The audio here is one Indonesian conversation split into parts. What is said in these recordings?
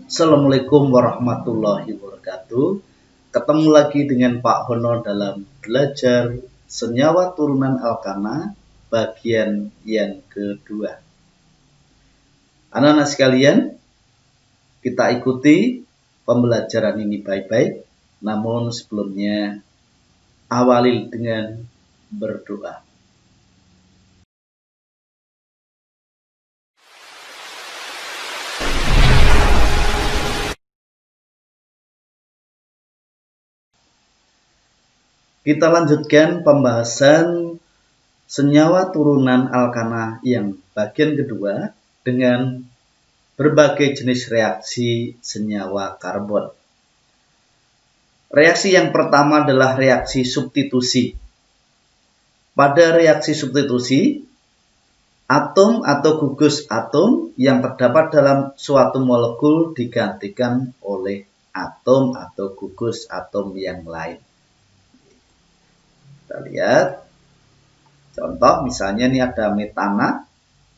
Assalamualaikum warahmatullahi wabarakatuh. Ketemu lagi dengan Pak Hono dalam belajar senyawa turunan alkana bagian yang kedua. Anak-anak sekalian, kita ikuti pembelajaran ini baik-baik. Namun sebelumnya awali dengan berdoa. Kita lanjutkan pembahasan senyawa turunan alkana yang bagian kedua dengan berbagai jenis reaksi senyawa karbon. Reaksi yang pertama adalah reaksi substitusi. Pada reaksi substitusi, atom atau gugus atom yang terdapat dalam suatu molekul digantikan oleh atom atau gugus atom yang lain. Kita lihat contoh, misalnya ini ada metana.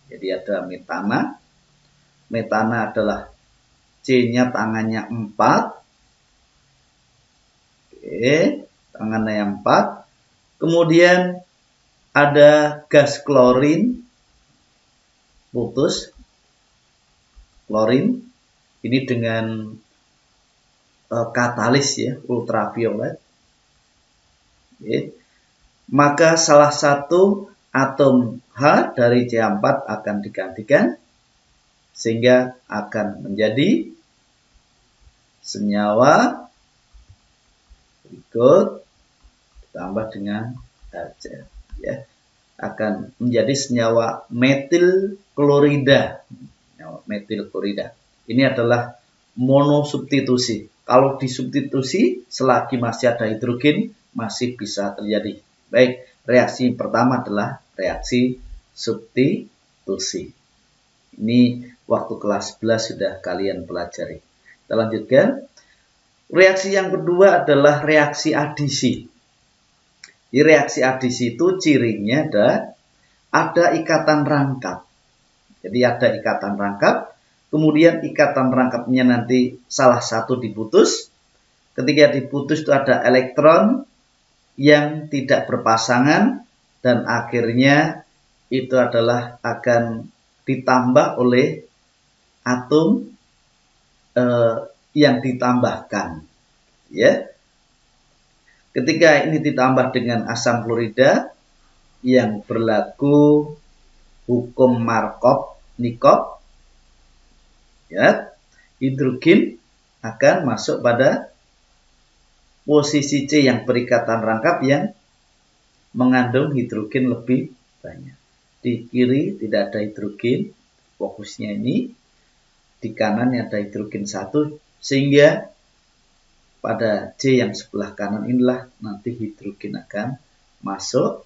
Jadi ada metana. Metana adalah C-nya tangannya 4. Oke, tangannya 4. Kemudian ada gas klorin putus. Klorin ini dengan katalis ya, ultraviolet. Oke. Maka salah satu atom H dari C4 akan digantikan sehingga akan menjadi senyawa berikut ditambah dengan HCl ya, akan menjadi senyawa metil klorida. Metil klorida ini adalah monosubstitusi. Kalau disubstitusi selagi masih ada hidrogen masih bisa terjadi. Baik, reaksi pertama adalah reaksi substitusi. Ini waktu kelas 11 sudah kalian pelajari. Kita lanjutkan. Reaksi yang kedua adalah reaksi adisi. Di reaksi adisi itu cirinya ada ikatan rangkap. Jadi ada ikatan rangkap, kemudian ikatan rangkapnya nanti salah satu diputus. Ketika diputus itu ada elektron yang tidak berpasangan dan akhirnya itu adalah akan ditambah oleh atom yang ditambahkan ya. Ketika ini ditambah dengan asam klorida yang berlaku hukum Markov-Nikov ya, hidrogen akan masuk pada posisi C yang berikatan rangkap yang mengandung hidrogen lebih banyak. Di kiri tidak ada hidrogen, fokusnya ini. Di kanan ada hidrogen 1, sehingga pada C yang sebelah kanan inilah nanti hidrogen akan masuk,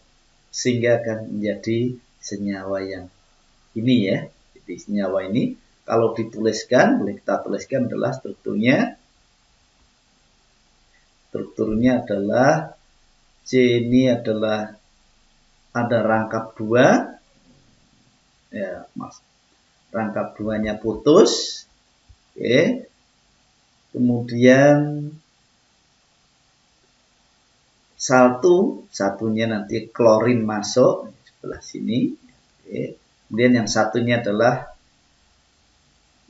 sehingga akan menjadi senyawa yang ini ya. Jadi senyawa ini kalau dituliskan, boleh kita tuliskan adalah strukturnya. Strukturnya adalah C ini adalah ada rangkap 2 ya, mas. Rangkap 2-nya putus. Oke. Kemudian satunya nanti klorin masuk sebelah sini. Oke. Kemudian yang satunya adalah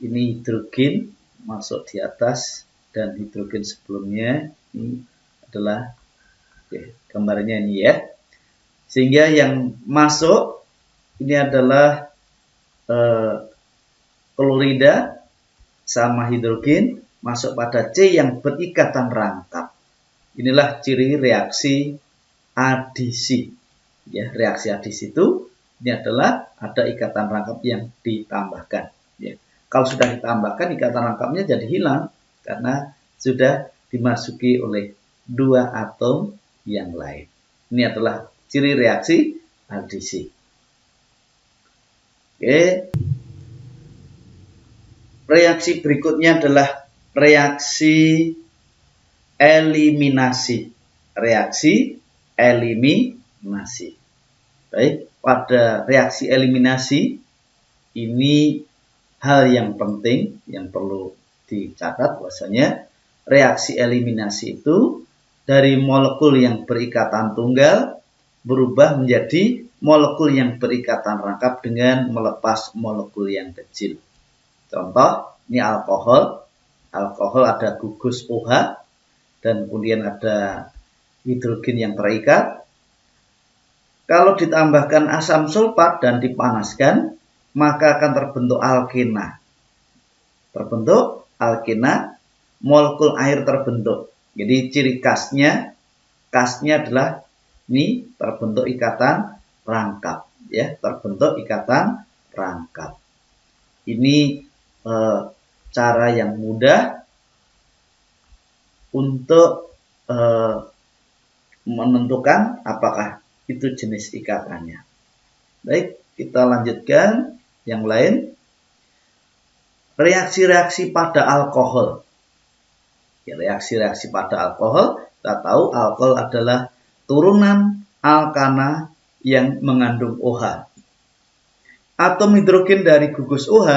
ini hidrogen masuk di atas dan hidrogen sebelumnya ini adalah gambarnya ini ya, sehingga yang masuk ini adalah klorida sama hidrogen masuk pada C yang berikatan rangkap. Inilah ciri reaksi adisi ya. Reaksi adisi itu ini adalah ada ikatan rangkap yang ditambahkan ya. Kalau sudah ditambahkan ikatan rangkapnya jadi hilang karena sudah dimasuki oleh 2 atom yang lain. Ini adalah ciri reaksi adisi. Oke. Reaksi berikutnya adalah reaksi eliminasi. Reaksi eliminasi. Baik, pada reaksi eliminasi ini hal yang penting yang perlu dicatat bahwasanya reaksi eliminasi itu dari molekul yang berikatan tunggal berubah menjadi molekul yang berikatan rangkap dengan melepas molekul yang kecil. Contoh, ini alkohol. Alkohol ada gugus OH dan kemudian ada hidrogen yang terikat. Kalau ditambahkan asam sulfat dan dipanaskan, maka akan terbentuk alkena. Terbentuk alkena, molekul air terbentuk. Jadi ciri khasnya adalah ini terbentuk ikatan rangkap, ya, terbentuk ikatan rangkap. Ini cara yang mudah untuk menentukan apakah itu jenis ikatannya. Baik, kita lanjutkan yang lain. Reaksi-reaksi pada alkohol. Ya, reaksi-reaksi pada alkohol, kita tahu alkohol adalah turunan alkana yang mengandung OH. Atom hidrogen dari gugus OH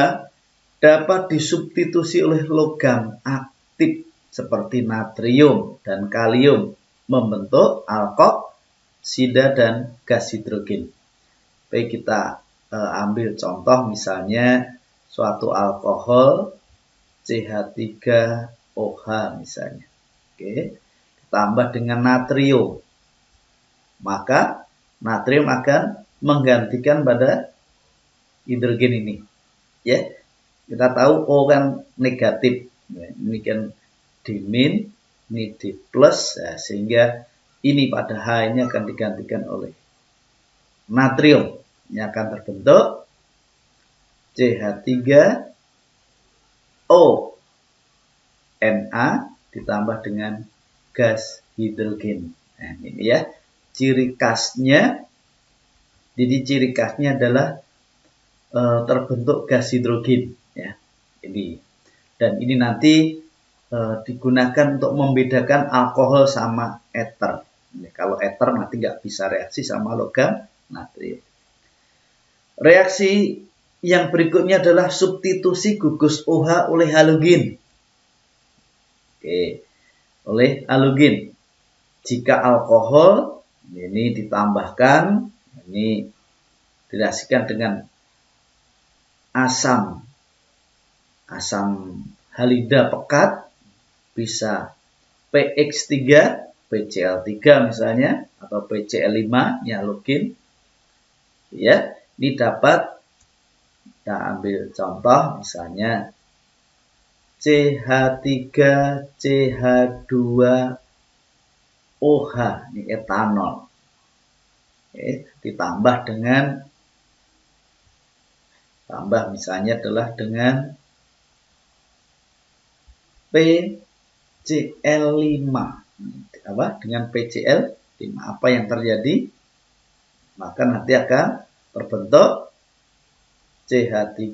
dapat disubstitusi oleh logam aktif seperti natrium dan kalium membentuk alkoksida dan gas hidrogen. Baik, kita ambil contoh misalnya suatu alkohol CH3OH misalnya. Oke, ditambah dengan natrium. Maka natrium akan menggantikan pada hidrogen ini. Ya, kita tahu O kan negatif. Ini kan D-, ini D+, ya, sehingga ini pada H ini akan digantikan oleh natrium. Ini akan terbentuk CH3O Na ditambah dengan gas hidrogen. Nah, ini ya ciri khasnya. Jadi ciri khasnya adalah terbentuk gas hidrogen, ya. Dan ini nanti digunakan untuk membedakan alkohol sama eter. Kalau eter nanti nggak bisa reaksi sama logam natrium. Reaksi yang berikutnya adalah substitusi gugus OH oleh halogen. Oke, oleh halogen. Jika alkohol ini ditambahkan, ini direaksikan dengan asam halida pekat, bisa PX3, PCl3 misalnya, atau PCl5, ya halogen. Ya, ini dapat kita ambil contoh misalnya CH3CH2OH, ini etanol. Oke, ditambah misalnya adalah dengan PCl5. Dengan PCl5 apa yang terjadi? Maka nanti akan terbentuk CH3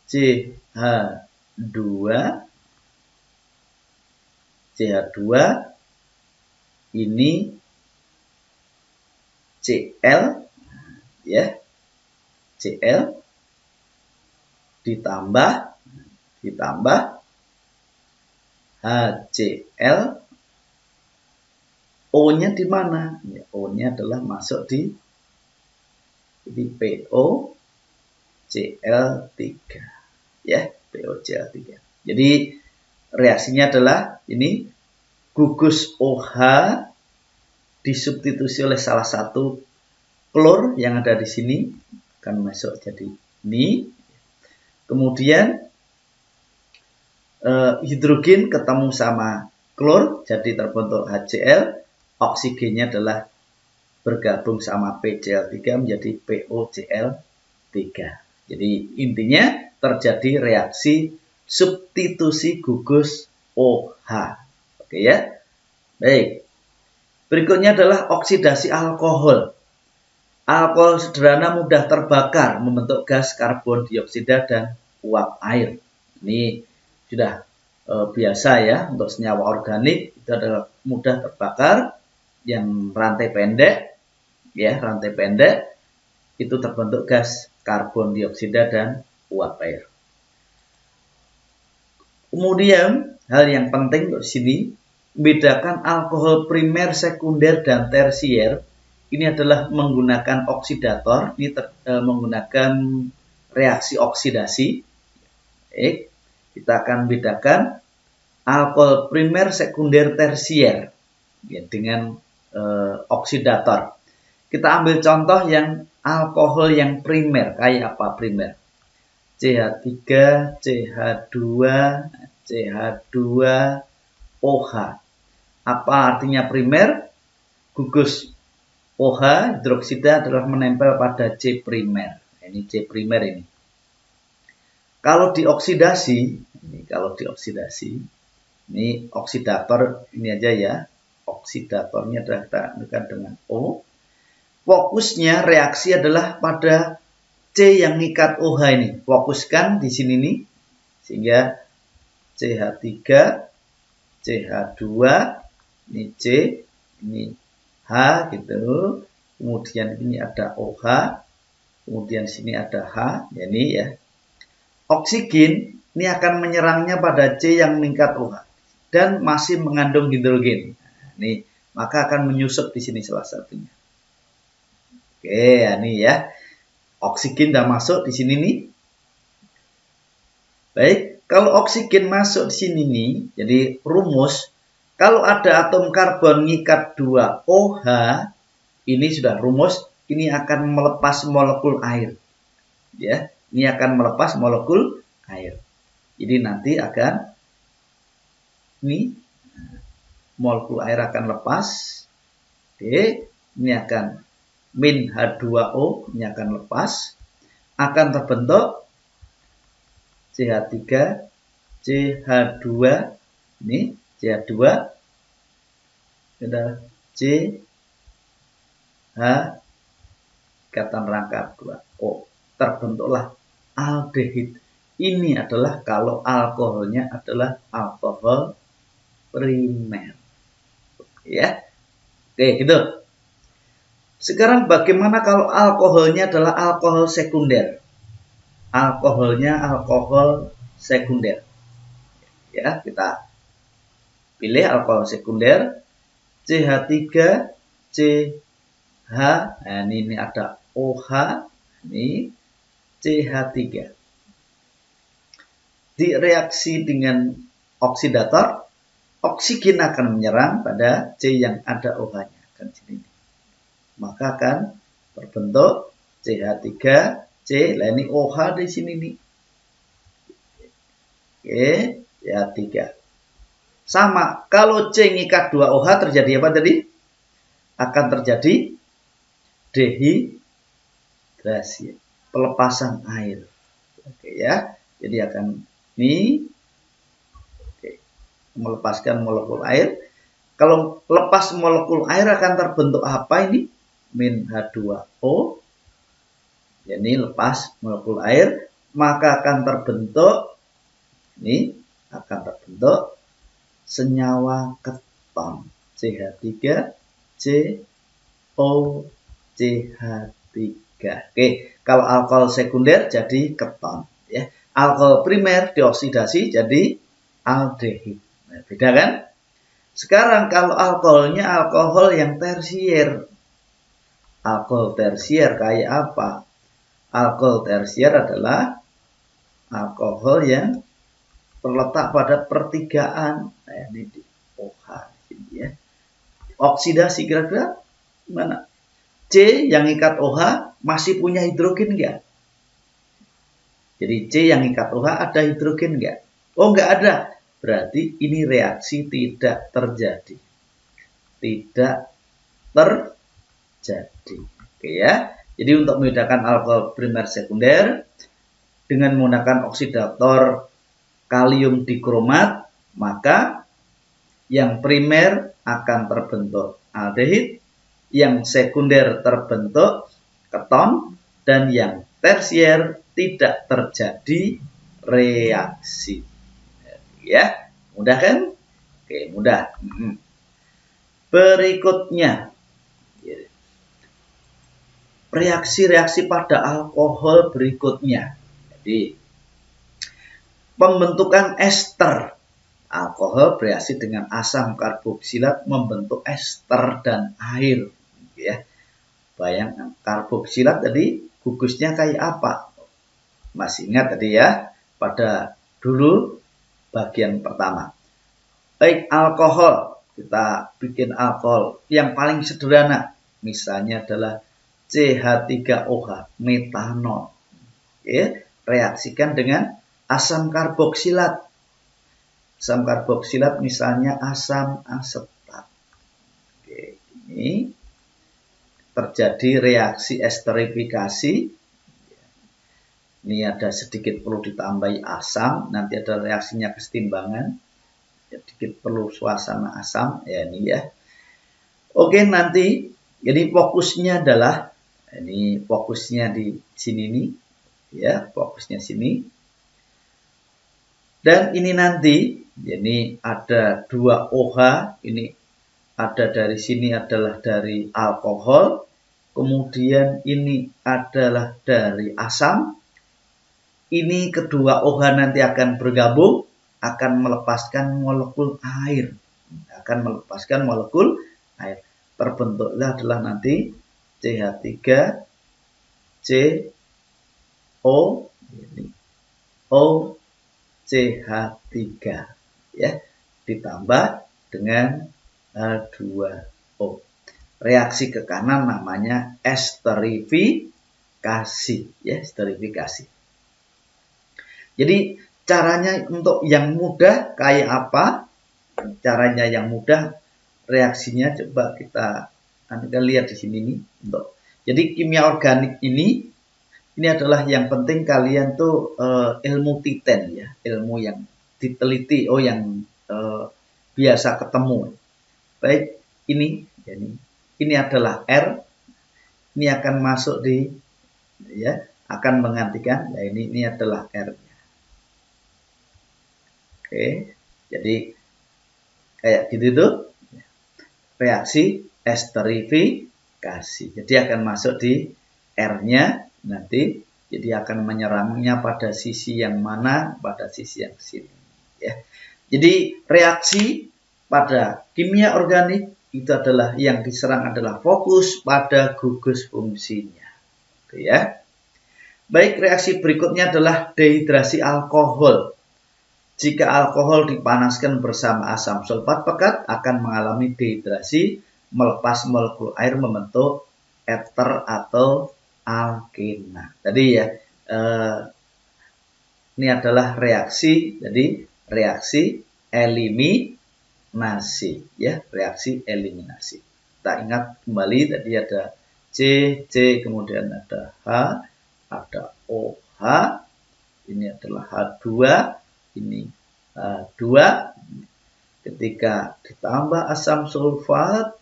CH2 ini Cl, ya, Cl ditambah HCl, O-nya di mana? Ya, O-nya adalah masuk di POCl3, ya, POCl3. Jadi reaksinya adalah ini gugus OH disubstitusi oleh salah satu klor yang ada di sini, akan masuk jadi ini. Kemudian hidrogen ketemu sama klor jadi terbentuk HCl, oksigennya adalah bergabung sama PCl3 menjadi POCl3. Jadi intinya terjadi reaksi substitusi gugus OH. Oke ya. Baik. Berikutnya adalah oksidasi alkohol. Alkohol sederhana mudah terbakar membentuk gas karbon dioksida dan uap air. Ini sudah biasa ya untuk senyawa organik, itu adalah mudah terbakar, yang rantai pendek, ya, rantai pendek itu terbentuk gas karbon dioksida dan uap air. Kemudian hal yang penting di sini, bedakan alkohol primer, sekunder, dan tersier. Ini adalah menggunakan oksidator, ini menggunakan reaksi oksidasi. Kita akan bedakan alkohol primer, sekunder, tersier ya, dengan oksidator. Kita ambil contoh yang alkohol yang primer. Kayak apa primer? CH3, CH2, CH2, OH. Apa artinya primer? Gugus OH hidroksida adalah menempel pada C primer. Ini C primer ini. Kalau dioksidasi, ini oksidator ini aja ya. Oksidatornya adalah kita tekan dengan O. Fokusnya reaksi adalah pada C yang ngikat OH ini. Fokuskan di sini nih. Sehingga CH3, CH2, ini C, ini H gitu. Kemudian ini ada OH. Kemudian sini ada H. Ya, ini ya. Oksigen ini akan menyerangnya pada C yang mengikat OH dan masih mengandung hidrogen. Ini maka akan menyusup di sini salah satunya. Oke, ini ya. Oksigen sudah masuk di sini nih. Baik, kalau oksigen masuk di sini nih, jadi rumus, kalau ada atom karbon ngikat 2 OH, ini sudah rumus, ini akan melepas molekul air. Ya, ini akan melepas molekul air. Jadi nanti akan ini molekul air akan lepas. Oke, ini akan min H2O, ini akan lepas, akan terbentuk CH3, CH2, ini CH2, ada CH, ikatan rangka 2O, terbentuklah aldehid. Ini adalah kalau alkoholnya adalah alkohol primer. Ya, oke gitu. Sekarang bagaimana kalau alkoholnya adalah alkohol sekunder? Alkoholnya alkohol sekunder. Ya, kita pilih alkohol sekunder. CH3, CH, nah ini ada OH, ini CH3. Direaksi dengan oksidator, oksigen akan menyerang pada C yang ada OH-nya. Kan sini. Maka akan terbentuk CH3, C, lah ini OH di sini nih. Oke, CH3. Sama, kalau C ngikat 2 OH terjadi apa tadi? Akan terjadi dehidrasi, pelepasan air. Oke ya, jadi akan ini melepaskan molekul air. Kalau lepas molekul air akan terbentuk apa ini? Min H2O. Jadi lepas molekul air, maka akan terbentuk ini akan terbentuk senyawa keton CH3, CO, CH3. Oke, kalau alkohol sekunder jadi keton ya. Alkohol primer dioksidasi jadi aldehid. Nah, beda kan? Sekarang kalau alkoholnya alkohol yang tersier. Alkohol tersier kayak apa? Alkohol tersier adalah alkohol yang terletak pada pertigaan. Nah, ini di OH ya. Oksidasi kira-kira mana? C yang ikat OH masih punya hidrogen enggak? Jadi C yang ikat OH ada hidrogen enggak? Oh, enggak ada. Berarti ini reaksi tidak terjadi. Tidak terjadi. Oke ya. Jadi untuk membedakan alkohol primer sekunder dengan menggunakan oksidator kalium dikromat, maka yang primer akan terbentuk aldehid, yang sekunder terbentuk keton, dan yang tersier tidak terjadi reaksi. Ya, mudah kan? Oke, mudah. Berikutnya, reaksi-reaksi pada alkohol berikutnya. Jadi, Pembentukan ester. Alkohol bereaksi dengan asam karboksilat membentuk ester dan air. Ya. Bayangkan karboksilat tadi gugusnya kayak apa? Masih ingat tadi ya? Pada dulu bagian pertama. Baik, alkohol. Kita bikin alkohol yang paling sederhana. Misalnya adalah CH3OH, metanol. Ya, reaksikan dengan asam karboksilat. Asam karboksilat misalnya asam asetat. Oke, ini terjadi reaksi esterifikasi. Ini ada sedikit perlu ditambahi asam, nanti ada reaksinya kesetimbangan. Sedikit perlu suasana asam, ya ini ya. Oke, nanti jadi fokusnya adalah ini fokusnya di sini nih, ya fokusnya sini. Dan ini nanti ini ada 2 OH, ini ada dari sini adalah dari alkohol, kemudian ini adalah dari asam. Ini kedua OH nanti akan bergabung, akan melepaskan molekul air. Akan melepaskan molekul air. Terbentuklah adalah nanti CH3CO ini O CH3 ya, ditambah dengan H2O. Reaksi ke kanan namanya esterifikasi ya, esterifikasi. Jadi caranya untuk yang mudah kayak apa? Caranya yang mudah, reaksinya coba kita lihat di sini nih. Jadi kimia organik ini adalah yang penting kalian tuh ilmu titen ya, ilmu yang diteliti, yang biasa ketemu. Baik, ini adalah R, ini akan masuk di ya, akan menggantikan ya ini adalah R. Oke, jadi kayak gitu tuh reaksi esterifikasi. Jadi akan masuk di R-nya nanti, jadi akan menyerangnya pada sisi yang mana? Pada sisi yang sini ya. Jadi reaksi pada kimia organik itu adalah yang diserang adalah fokus pada gugus fungsinya. Oke ya. Baik, reaksi berikutnya adalah dehidrasi alkohol. Jika alkohol dipanaskan bersama asam sulfat pekat akan mengalami dehidrasi, melepas molekul air membentuk eter atau alkena. Tadi ya, ini adalah reaksi, jadi reaksi eliminasi ya, reaksi eliminasi. Kita ingat kembali tadi ada C, kemudian ada H, ada OH, ini adalah H2, ini H2. Ketika ditambah asam sulfat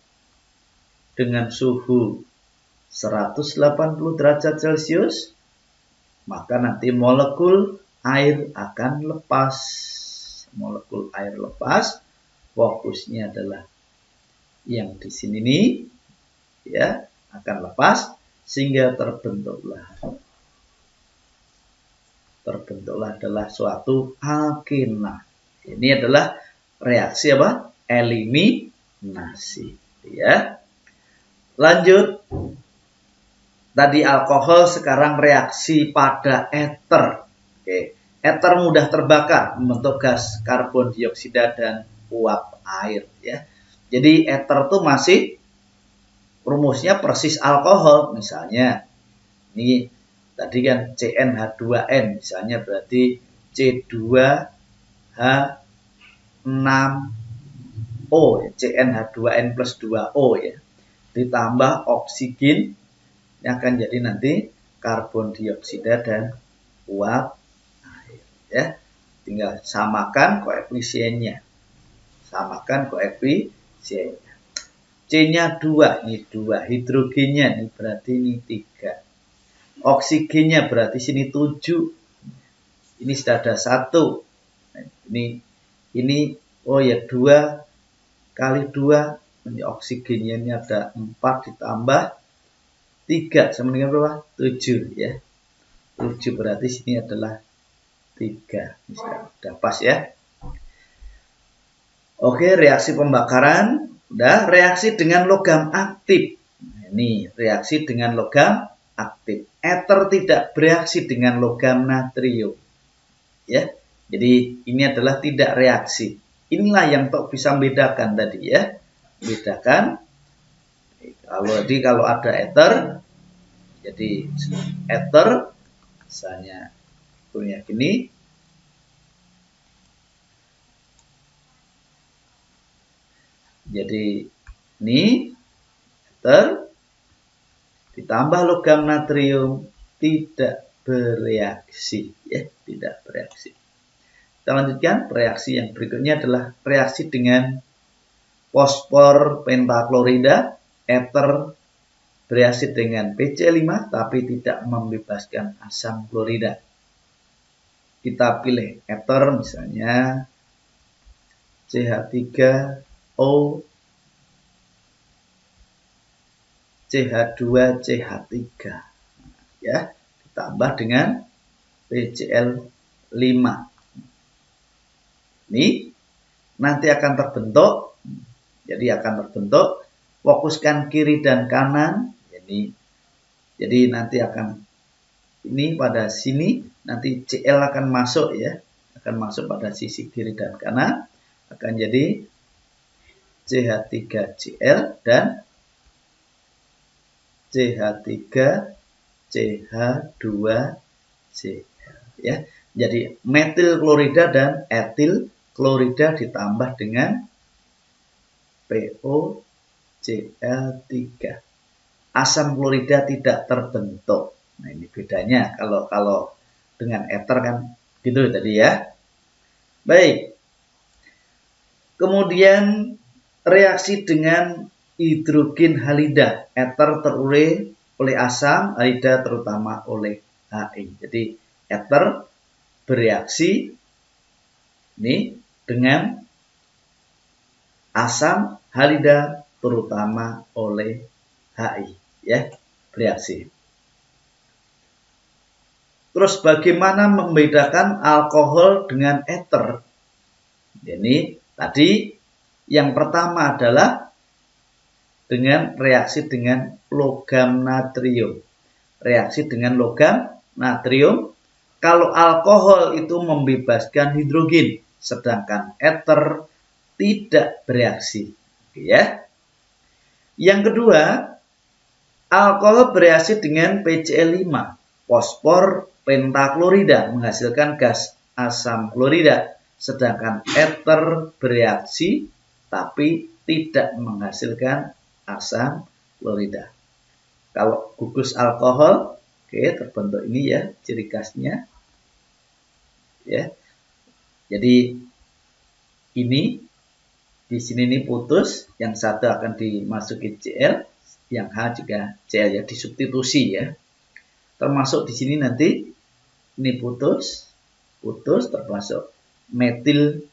dengan suhu 180 derajat Celcius, maka nanti molekul air akan lepas. Molekul air lepas, fokusnya adalah yang di sini nih, ya, akan lepas sehingga terbentuklah adalah suatu alkena. Ini adalah reaksi apa? Eliminasi, ya. Lanjut. Tadi alkohol, sekarang reaksi pada eter. Oke. Eter mudah terbakar, membentuk gas karbon dioksida dan uap air ya. Jadi eter itu masih rumusnya persis alkohol. Misalnya ini tadi kan CnH2n, misalnya berarti C2H6O ya, CnH2n plus 2O ya. Ditambah oksigen yang akan jadi nanti karbon dioksida dan uap air ya. Tinggal samakan koefisiennya. C-nya 2, ini 2, hidrogennya ini berarti ini 3. Oksigennya berarti sini 7. Ini sudah ada 1. Ini oh ya 2 kali 2. Ini oksigennya ini ada 4 ditambah 3 sama dengan berapa? 7 ya. 7 berarti sini adalah Misalnya. Udah pas ya. Oke, reaksi pembakaran. Udah, reaksi dengan logam aktif. Ini reaksi dengan logam aktif. Ether tidak bereaksi dengan logam natrium. Ya. Jadi ini adalah tidak reaksi. Inilah yang Tok bisa membedakan tadi ya. Bedakan kalau ada ether, jadi ether misalnya punya gini. Jadi ini ether ditambah logam natrium tidak bereaksi ya, tidak bereaksi. Kita lanjutkan, reaksi yang berikutnya adalah reaksi dengan fosfor pentaklorida. Ether bereaksi dengan PC5 tapi tidak membebaskan asam klorida. Kita pilih ether misalnya CH3O, CH2CH3 ya, ditambah dengan PCl5. Ini nanti akan terbentuk, jadi akan terbentuk, fokuskan kiri dan kanan, jadi nanti akan ini pada sini, nanti Cl akan masuk ya, akan masuk pada sisi kiri dan kanan, akan jadi CH3Cl dan CH3CH2Cl ya. Jadi metil klorida dan etil klorida ditambah dengan POCl3. Asam klorida tidak terbentuk. Nah, ini bedanya kalau dengan ether kan gitu tadi ya. Baik. Kemudian reaksi dengan hidrogen halida. Ether terurai oleh asam, halida terutama oleh Hi. Jadi ether bereaksi ini dengan asam, halida terutama oleh Hi ya, bereaksi. Terus bagaimana membedakan alkohol dengan ether? Jadi tadi yang pertama adalah dengan reaksi dengan logam natrium. Reaksi dengan logam natrium, kalau alkohol itu membebaskan hidrogen, sedangkan ether tidak bereaksi. Oke, ya. Yang kedua, alkohol bereaksi dengan PCl5, fosfor pentaklorida, menghasilkan gas asam klorida, sedangkan ether bereaksi tapi tidak menghasilkan asam klorida. Kalau gugus alkohol, oke, terbentuk ini ya ciri khasnya. Ya. Jadi ini di sini ini putus, yang satu akan dimasuki Cl, yang H juga Cl ya, disubstitusi ya. Termasuk di sini nanti ini putus termasuk metil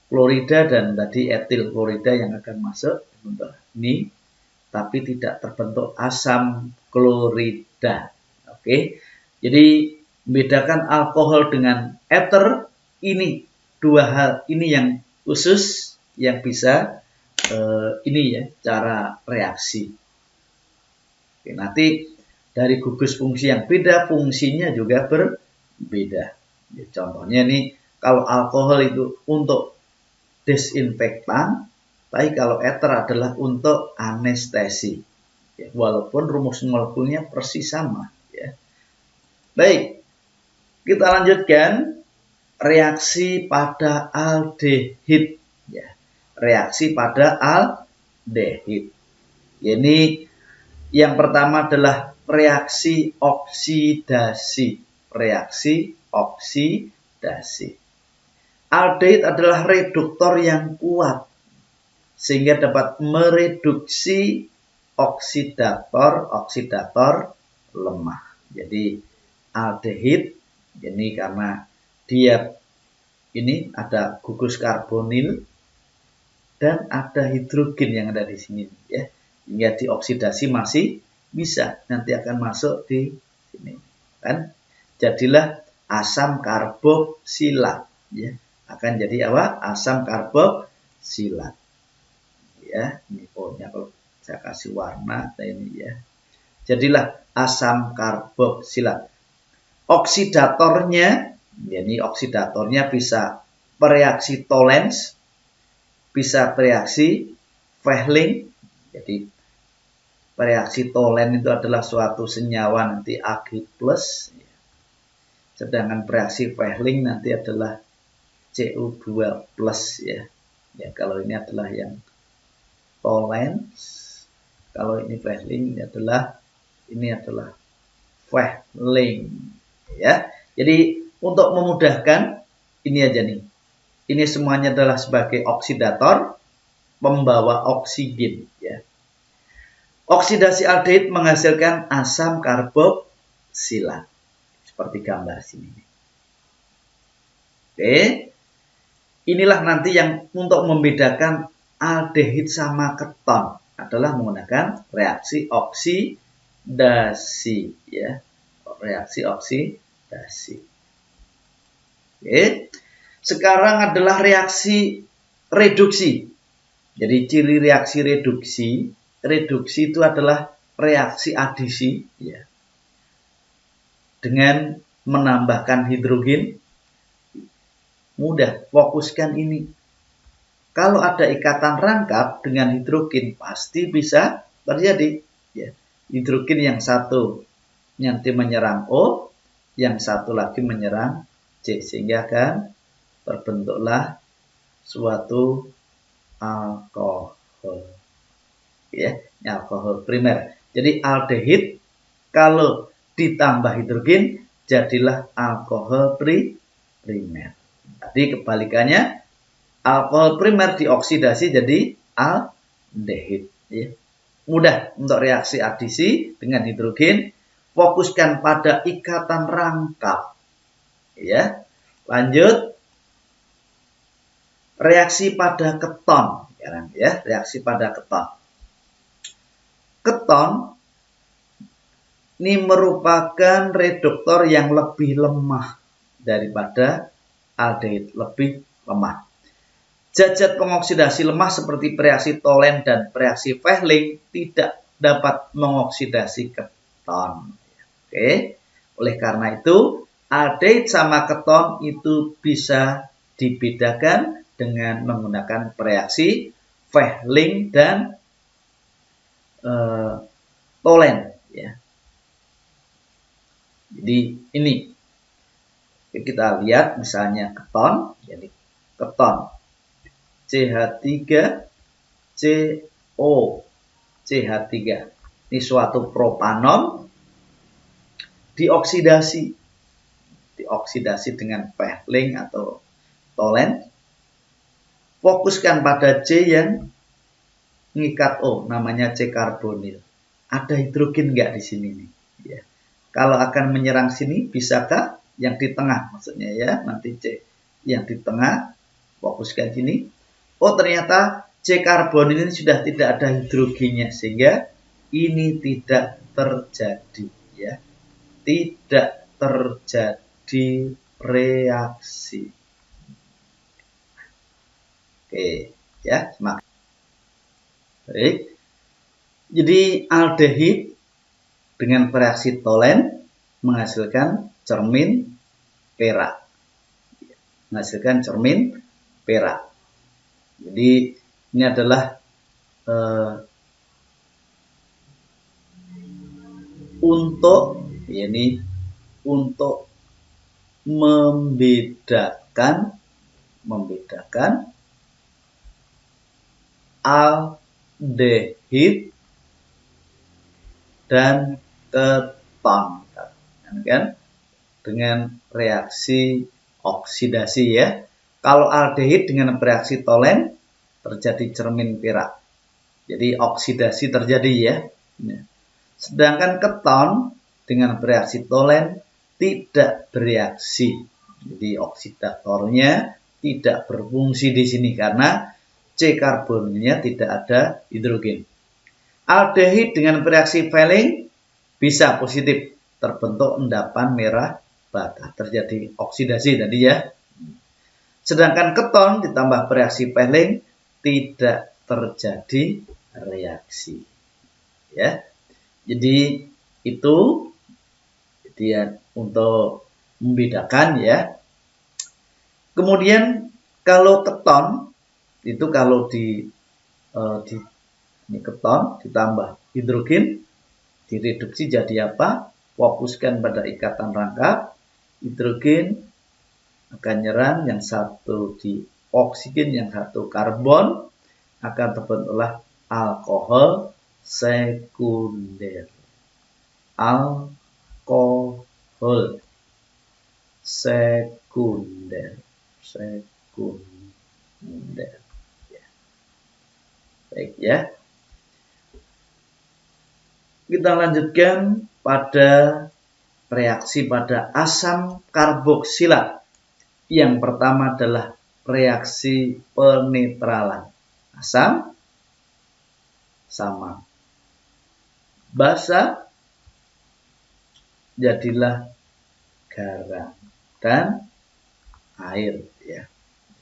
klorida dan tadi etil klorida yang akan masuk terbentuk ini, tapi tidak terbentuk asam klorida. Oke. Jadi membedakan alkohol dengan ether, ini dua hal ini yang khusus yang bisa ini ya cara reaksi. Oke, nanti dari gugus fungsi yang beda, fungsinya juga berbeda. Ya, contohnya nih, kalau alkohol itu untuk desinfektan, tapi kalau ether adalah untuk anestesi. Ya, walaupun rumus molekulnya persis sama. Ya. Baik, kita lanjutkan reaksi pada aldehid. Ya, reaksi pada aldehid. Ini yang pertama adalah reaksi oksidasi. Reaksi oksidasi. Aldehid adalah reduktor yang kuat sehingga dapat mereduksi oksidator lemah. Jadi aldehid ini karena dia ini ada gugus karbonil dan ada hidrogen yang ada di sini ya. Hingga dioksidasi masih bisa, nanti akan masuk di sini kan. Jadilah asam karboksilat, ya. Akan jadi apa? Asam karboksilat. Ya, ini pokoknya kalau saya kasih warna ini ya. Jadilah asam karboksilat. Oksidatornya, ini oksidatornya bisa bereaksi Tollens, bisa bereaksi Fehling. Jadi bereaksi Tollens itu adalah suatu senyawa nanti Ag+, sedangkan bereaksi Fehling nanti adalah CO2+, ya. Ya, kalau ini adalah yang Tollens, kalau ini Fehling ini adalah Fehling, ya. Jadi untuk memudahkan ini aja nih. Ini semuanya adalah sebagai oksidator pembawa oksigen, ya. Oksidasi aldehid menghasilkan asam karboksilat seperti gambar sini. Oke. Inilah nanti yang untuk membedakan aldehid sama keton adalah menggunakan reaksi oksidasi, ya. Reaksi oksidasi. Oke. Sekarang adalah reaksi reduksi. Jadi ciri reaksi reduksi itu adalah reaksi adisi, ya. Dengan menambahkan hidrogen. Mudah, fokuskan ini. Kalau ada ikatan rangkap dengan hidrogen pasti bisa terjadi, ya. Hidrogen yang satu nanti menyerang O, yang satu lagi menyerang C, sehingga akan terbentuklah suatu alkohol, ya, alkohol primer. Jadi aldehid kalau ditambah hidrogen jadilah alkohol primer. Tadi kebalikannya, alkohol primer dioksidasi jadi aldehid, ya. Mudah untuk reaksi adisi dengan hidrogen. Fokuskan pada ikatan rangkap, ya. Lanjut, reaksi pada keton, ya. Reaksi pada keton. Keton ini merupakan reduktor yang lebih lemah daripada aldehid, lebih lemah. Zat-zat pengoksidasi lemah seperti bereaksi Tollens dan bereaksi Fehling tidak dapat mengoksidasi keton. Oke. Oleh karena itu, aldehid sama keton itu bisa dibedakan dengan menggunakan bereaksi Fehling dan Tollens, ya. Jadi ini kita lihat misalnya keton, jadi keton CH3CO CH3 ini suatu propanon dioksidasi dengan Fehling atau Tollens. Fokuskan pada C yang mengikat O, namanya C karbonil. Ada hidrogen nggak di sini nih? Ya. Kalau akan menyerang sini, bisakah yang di tengah? Maksudnya ya, nanti C yang di tengah, fokuskan sini. Oh, ternyata C karbonil ini sudah tidak ada hidrogennya, sehingga ini tidak terjadi, ya. Tidak terjadi reaksi. Oke, ya, semangat. Baik. Jadi aldehid dengan bereaksi Tollens menghasilkan cermin perak. Menghasilkan cermin perak. Jadi ini adalah untuk membedakan aldehid dan keton, kan, dengan reaksi oksidasi, ya. Kalau aldehid dengan bereaksi Tollens terjadi cermin perak, jadi oksidasi terjadi, ya. Sedangkan keton dengan bereaksi Tollens tidak bereaksi, jadi oksidatornya tidak berfungsi di sini karena C karbonilnya tidak ada hidrogen. Aldehid dengan bereaksi Fehling bisa positif, terbentuk endapan merah bata, terjadi oksidasi tadi ya. Sedangkan keton ditambah bereaksi Pelling tidak terjadi reaksi. Ya. Jadi itu dia untuk membedakan ya. Kemudian kalau keton itu kalau di ini keton ditambah hidrogen direduksi jadi apa? Fokuskan pada ikatan rangkap, hidrogen akan nyerang, yang satu di oksigen, yang satu karbon, akan terbentuklah alkohol sekunder. Alkohol sekunder. Ya. Baik ya. Kita lanjutkan pada reaksi pada asam karboksilat. Yang pertama adalah reaksi penetralan. Asam sama basa jadilah garam dan air ya.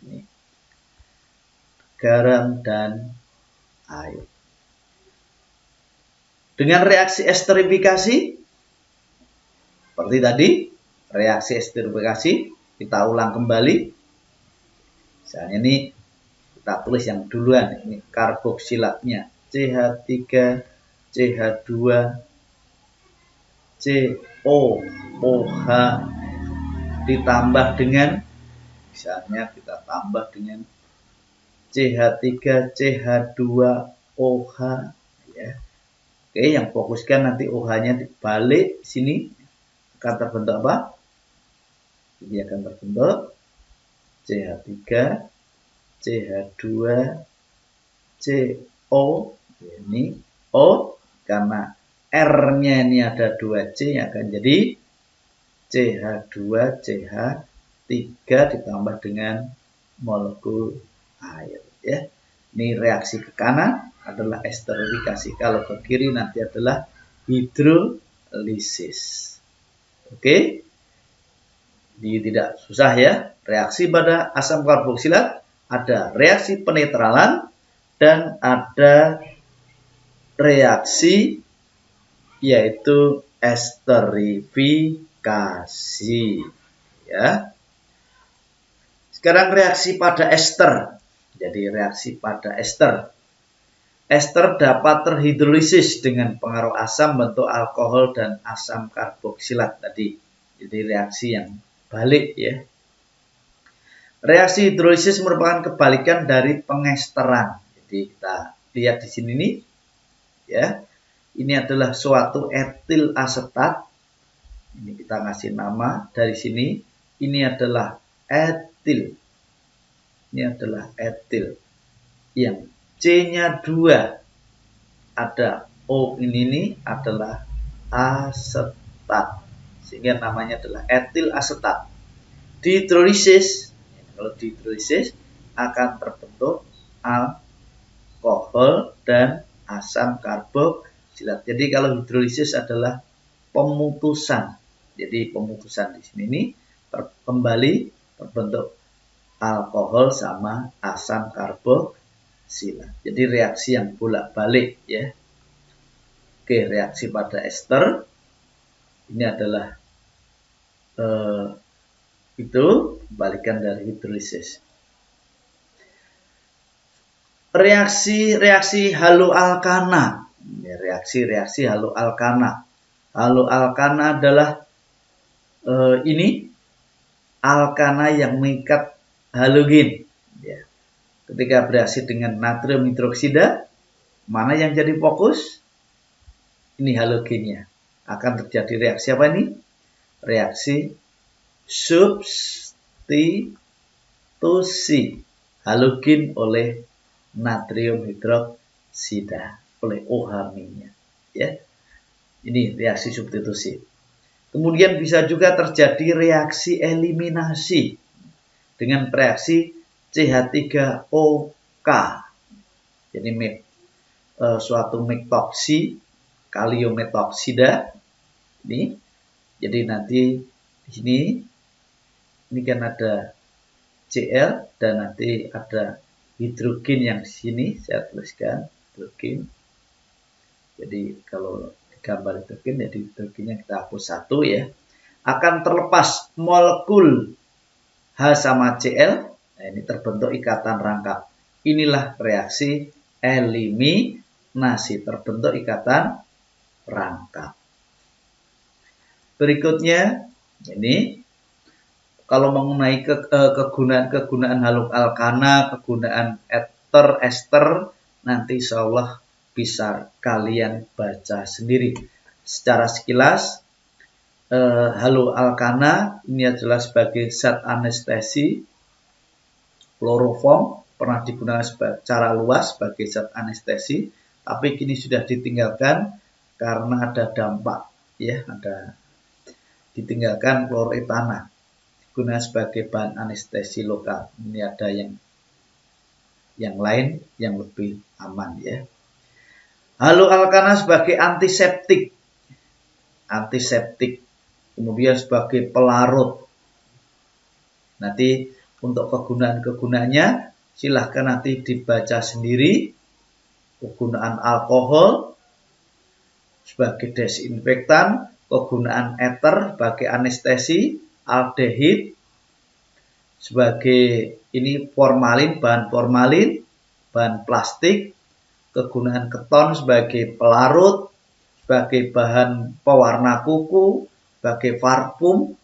Ini garam dan air. Dengan reaksi esterifikasi seperti tadi, reaksi esterifikasi kita ulang kembali. Misalnya ini kita tulis yang duluan, ini karboksilatnya CH3 CH2 COOH ditambah dengan, misalnya kita tambah dengan CH3 CH2OH ya. Oke, yang fokuskan nanti OH-nya dibalik sini akan terbentuk apa? Ini akan terbentuk CH3 CH2 CO, ini O, karena R-nya ini ada 2C yang akan jadi CH2 CH3 ditambah dengan molekul air ya. Ini reaksi ke kanan adalah esterifikasi, kalau ke kiri nanti adalah hidrolisis. Oke. Ini tidak susah ya. Reaksi pada asam karboksilat ada reaksi penetralan dan ada reaksi yaitu esterifikasi ya. Sekarang reaksi pada ester. Jadi reaksi pada ester. Ester dapat terhidrolisis dengan pengaruh asam bentuk alkohol dan asam karboksilat tadi. Jadi reaksi yang balik ya. Reaksi hidrolisis merupakan kebalikan dari pengesteran. Jadi kita lihat di sini nih ya. Ini adalah suatu etil asetat. Ini kita ngasih nama dari sini. Ini adalah etil. Ini adalah etil. Yang C-nya 2. Ada O ini adalah asetat. Sehingga namanya adalah etil asetat. Dihidrolisis. Kalau dihidrolisis akan terbentuk alkohol dan asam karboksilat. Jadi kalau hidrolisis adalah pemutusan. Jadi pemutusan di sini ini kembali terbentuk alkohol sama asam karboksilat. Jadi reaksi yang bolak-balik ya. Oke, reaksi pada ester ini adalah itu kebalikan dari hidrolisis. Reaksi haloalkana. Reaksi haloalkana. Haloalkana adalah ini alkana yang mengikat halogen. Ya. Ketika bereaksi dengan natrium hidroksida, mana yang jadi fokus? Ini halogennya. Akan terjadi reaksi apa ini? Reaksi substitusi halogen oleh natrium hidroksida, oleh OH-nya. Ya. Ini reaksi substitusi. Kemudian bisa juga terjadi reaksi eliminasi dengan reaksi CH3OK. Jadi suatu metoksi kaliometoksida ini. Jadi nanti di Ini kan ada Cl dan nanti ada hidrogen yang di sini, saya tuliskan hidrogen. Jadi kalau gambar hidrogen, jadi hidrogennya kita hapus 1 ya. Akan terlepas molekul H sama Cl. Nah, ini terbentuk ikatan rangkap. Inilah reaksi eliminasi, terbentuk ikatan rangkap. Berikutnya ini kalau mengenai kegunaan haluk alkana, kegunaan ester, nanti insya Allah bisa kalian baca sendiri. Secara sekilas, haluk alkana ini adalah sebagai zat anestesi, kloroform pernah digunakan secara luas sebagai zat anestesi, tapi kini sudah ditinggalkan karena ada dampak, ya, ada ditinggalkan kloretana. Guna sebagai bahan anestesi lokal. Ini ada yang lain yang lebih aman ya. Haluk alkana sebagai antiseptik. Kemudian sebagai pelarut. Nanti untuk kegunaannya silahkan nanti dibaca sendiri. Kegunaan alkohol sebagai desinfektan, kegunaan eter sebagai anestesi, aldehid sebagai ini formalin, bahan formalin, bahan plastik, kegunaan keton sebagai pelarut, sebagai bahan pewarna kuku, sebagai parfum,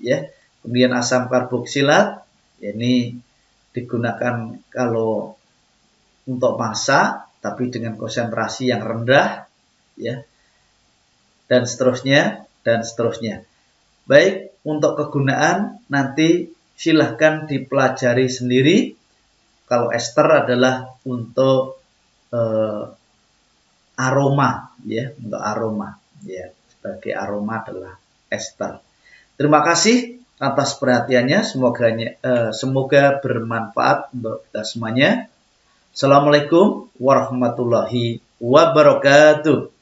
ya. Kemudian asam karboksilat, ini digunakan kalau untuk masak, tapi dengan konsentrasi yang rendah, ya, dan seterusnya. Baik, untuk kegunaan nanti silahkan dipelajari sendiri. Kalau ester adalah untuk aroma, ya, untuk aroma, ya, sebagai aroma adalah ester. Terima kasih atas perhatiannya. Semoga bermanfaat untuk kita semuanya. Assalamualaikum warahmatullahi wabarakatuh.